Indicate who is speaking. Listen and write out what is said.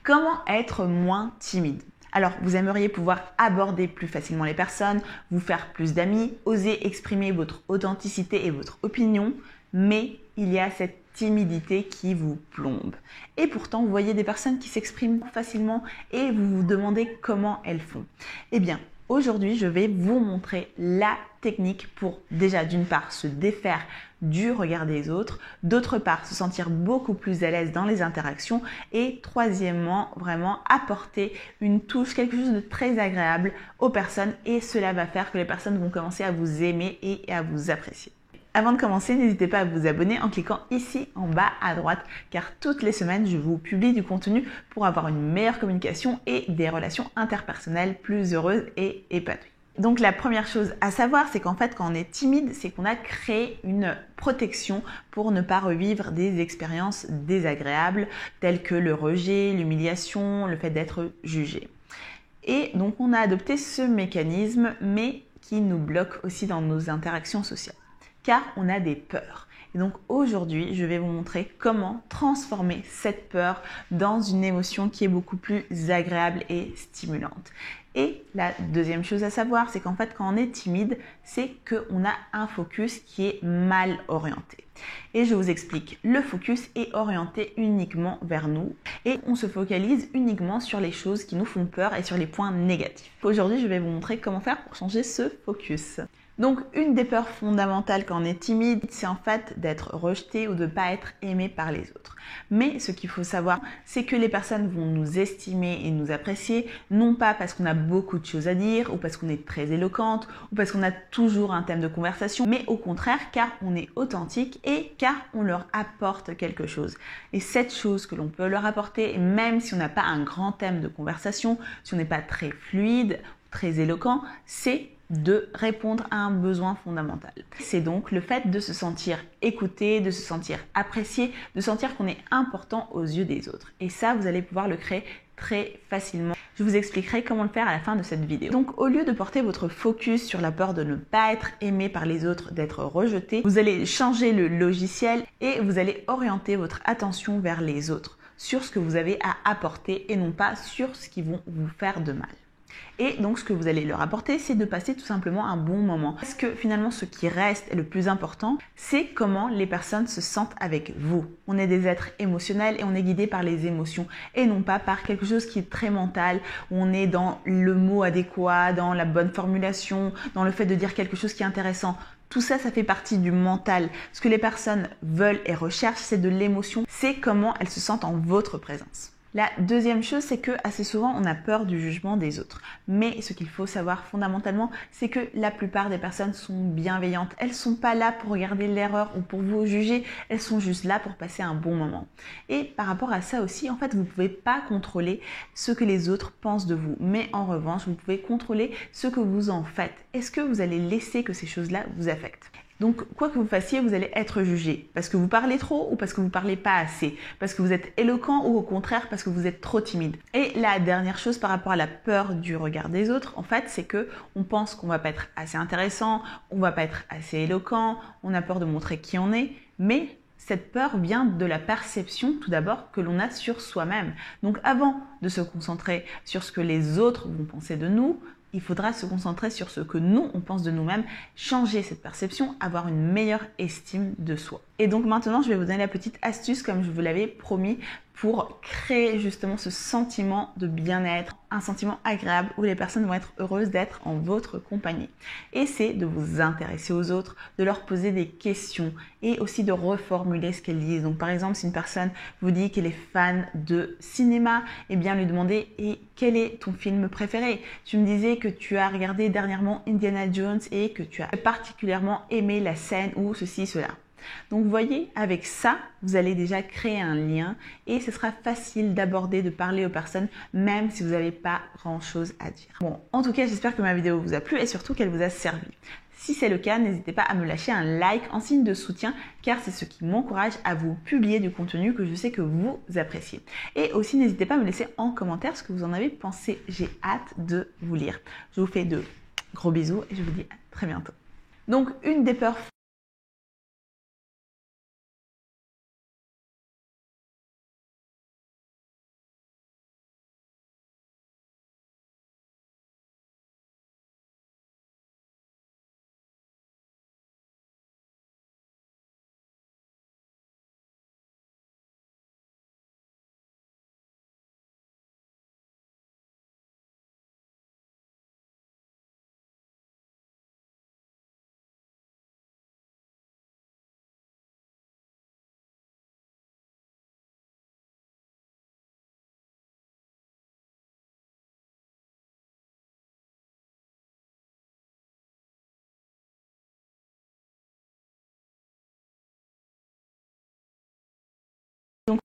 Speaker 1: Comment être moins timide? Alors, vous aimeriez pouvoir aborder plus facilement les personnes, vous faire plus d'amis, oser exprimer votre authenticité et votre opinion, mais il y a cette timidité qui vous plombe. Et pourtant, vous voyez des personnes qui s'expriment facilement et vous vous demandez comment elles font. Eh bien, aujourd'hui, je vais vous montrer la technique pour déjà d'une part se défaire du regard des autres, d'autre part se sentir beaucoup plus à l'aise dans les interactions et troisièmement vraiment apporter une touche, quelque chose de très agréable aux personnes et cela va faire que les personnes vont commencer à vous aimer et à vous apprécier. Avant de commencer, n'hésitez pas à vous abonner en cliquant ici en bas à droite car toutes les semaines, je vous publie du contenu pour avoir une meilleure communication et des relations interpersonnelles plus heureuses et épanouies. Donc la première chose à savoir, c'est qu'en fait, quand on est timide, c'est qu'on a créé une protection pour ne pas revivre des expériences désagréables telles que le rejet, l'humiliation, le fait d'être jugé. Et donc on a adopté ce mécanisme, mais qui nous bloque aussi dans nos interactions sociales. Car on a des peurs. Et donc aujourd'hui, je vais vous montrer comment transformer cette peur dans une émotion qui est beaucoup plus agréable et stimulante. Et la deuxième chose à savoir, c'est qu'en fait, quand on est timide, c'est qu'on a un focus qui est mal orienté. Et je vous explique, le focus est orienté uniquement vers nous et on se focalise uniquement sur les choses qui nous font peur et sur les points négatifs. Aujourd'hui, je vais vous montrer comment faire pour changer ce focus. Donc, une des peurs fondamentales quand on est timide, c'est en fait d'être rejeté ou de ne pas être aimé par les autres. Mais ce qu'il faut savoir, c'est que les personnes vont nous estimer et nous apprécier, non pas parce qu'on a beaucoup de choses à dire ou parce qu'on est très éloquente ou parce qu'on a toujours un thème de conversation, mais au contraire car on est authentique et car on leur apporte quelque chose. Et cette chose que l'on peut leur apporter, même si on n'a pas un grand thème de conversation, si on n'est pas très fluide, très éloquent, c'est de répondre à un besoin fondamental. C'est donc le fait de se sentir écouté, de se sentir apprécié, de sentir qu'on est important aux yeux des autres. Et ça, vous allez pouvoir le créer très facilement. Je vous expliquerai comment le faire à la fin de cette vidéo. Donc, au lieu de porter votre focus sur la peur de ne pas être aimé par les autres, d'être rejeté, vous allez changer le logiciel et vous allez orienter votre attention vers les autres, sur ce que vous avez à apporter et non pas sur ce qui vont vous faire de mal. Et donc, ce que vous allez leur apporter, c'est de passer tout simplement un bon moment. Parce que finalement, ce qui reste et le plus important, c'est comment les personnes se sentent avec vous. On est des êtres émotionnels et on est guidé par les émotions et non pas par quelque chose qui est très mental, où on est dans le mot adéquat, dans la bonne formulation, dans le fait de dire quelque chose qui est intéressant. Tout ça, ça fait partie du mental. Ce que les personnes veulent et recherchent, c'est de l'émotion. C'est comment elles se sentent en votre présence. La deuxième chose, c'est que assez souvent, on a peur du jugement des autres. Mais ce qu'il faut savoir fondamentalement, c'est que la plupart des personnes sont bienveillantes. Elles ne sont pas là pour regarder l'erreur ou pour vous juger. Elles sont juste là pour passer un bon moment. Et par rapport à ça aussi, en fait, vous ne pouvez pas contrôler ce que les autres pensent de vous. Mais en revanche, vous pouvez contrôler ce que vous en faites. Est-ce que vous allez laisser que ces choses-là vous affectent ? Donc, quoi que vous fassiez, vous allez être jugé parce que vous parlez trop ou parce que vous parlez pas assez, parce que vous êtes éloquent ou au contraire parce que vous êtes trop timide. Et la dernière chose par rapport à la peur du regard des autres, en fait, c'est que on pense qu'on va pas être assez intéressant, on va pas être assez éloquent, on a peur de montrer qui on est, mais cette peur vient de la perception tout d'abord que l'on a sur soi-même. Donc, avant de se concentrer sur ce que les autres vont penser de nous, il faudra se concentrer sur ce que nous, on pense de nous-mêmes, changer cette perception, avoir une meilleure estime de soi. Et donc maintenant, je vais vous donner la petite astuce, comme je vous l'avais promis, pour créer justement ce sentiment de bien-être, un sentiment agréable où les personnes vont être heureuses d'être en votre compagnie. Et c'est de vous intéresser aux autres, de leur poser des questions et aussi de reformuler ce qu'elles disent. Donc par exemple, si une personne vous dit qu'elle est fan de cinéma, eh bien lui demander « Et quel est ton film préféré ?» Tu me disais que tu as regardé dernièrement Indiana Jones et que tu as particulièrement aimé la scène ou ceci, cela. Donc vous voyez, avec ça, vous allez déjà créer un lien et ce sera facile d'aborder, de parler aux personnes, même si vous n'avez pas grand-chose à dire. Bon, en tout cas, j'espère que ma vidéo vous a plu et surtout qu'elle vous a servi. Si c'est le cas, n'hésitez pas à me lâcher un like en signe de soutien car c'est ce qui m'encourage à vous publier du contenu que je sais que vous appréciez. Et aussi, n'hésitez pas à me laisser en commentaire ce que vous en avez pensé. J'ai hâte de vous lire. Je vous fais de gros bisous et je vous dis à très bientôt. Donc, une des peurs